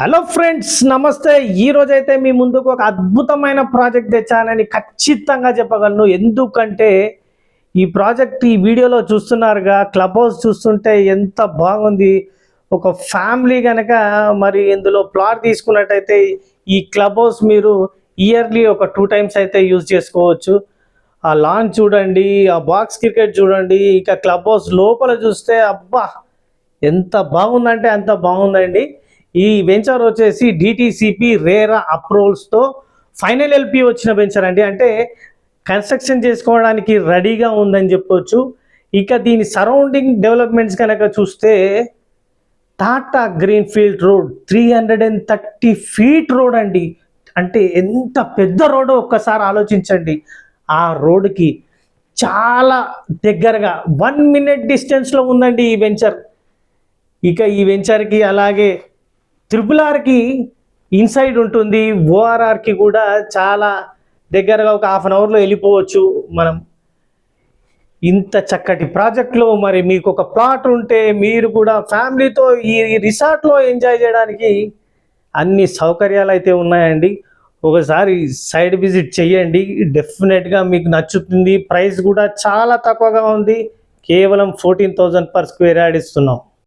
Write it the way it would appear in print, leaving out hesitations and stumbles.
Hello friends, నమస్తే. ఈ రోజైతే మీ ముందుకు ఒక అద్భుతమైన ప్రాజెక్ట్ తెచ్చానని ఖచ్చితంగా చెప్పగలను. ఎందుకంటే ఈ వీడియోలో చూస్తున్నారుగా, క్లబ్ హౌస్ చూస్తుంటే ఎంత బాగుంది. ఒక ఫ్యామిలీ కనుక మరి ఇందులో ప్లాట్ తీసుకున్నట్టయితే ఈ క్లబ్ హౌస్ మీరు ఇయర్లీ ఒక 2 టైమ్స్ అయితే యూజ్ చేసుకోవచ్చు. ఆ లాన్ చూడండి, ఆ బాక్స్ క్రికెట్ చూడండి, ఇక క్లబ్ హౌస్ లోపల చూస్తే అబ్బా ఎంత బాగుందంటే అంత బాగుందండి. ఈ వెంచర్ వచ్చేసి డిటిసిపి రేరా అప్రూవల్స్తో ఫైనల్ ఎల్పి వచ్చిన వెంచర్ అండి. అంటే కన్స్ట్రక్షన్ చేసుకోవడానికి రెడీగా ఉందని చెప్పొచ్చు. ఇక దీని సరౌండింగ్ డెవలప్మెంట్స్ కనుక చూస్తే Tata greenfield road 330 feet road అండి. అంటే ఎంత పెద్ద రోడ్ ఒక్కసారి ఆలోచించండి. ఆ రోడ్కి చాలా దగ్గరగా 1 మినిట్ డిస్టెన్స్లో ఉందండి ఈ వెంచర్. ఇక ఈ వెంచర్కి అలాగే RRRకి ఇన్సైడ్ ఉంటుంది, ఓఆర్ఆర్కి కూడా చాలా దగ్గరగా ఒక హాఫ్ అన్ అవర్లో వెళ్ళిపోవచ్చు మనం. ఇంత చక్కటి ప్రాజెక్ట్లో మరి మీకు ఒక ప్లాట్ ఉంటే మీరు కూడా ఫ్యామిలీతో ఈ రిసార్ట్లో ఎంజాయ్ చేయడానికి అన్ని సౌకర్యాలు అయితే ఉన్నాయండి. ఒకసారి సైడ్ విజిట్ చేయండి, డెఫినెట్గా మీకు నచ్చుతుంది. ప్రైస్ కూడా చాలా తక్కువగా ఉంది, కేవలం 14,000 per square yard ఇస్తున్నాం.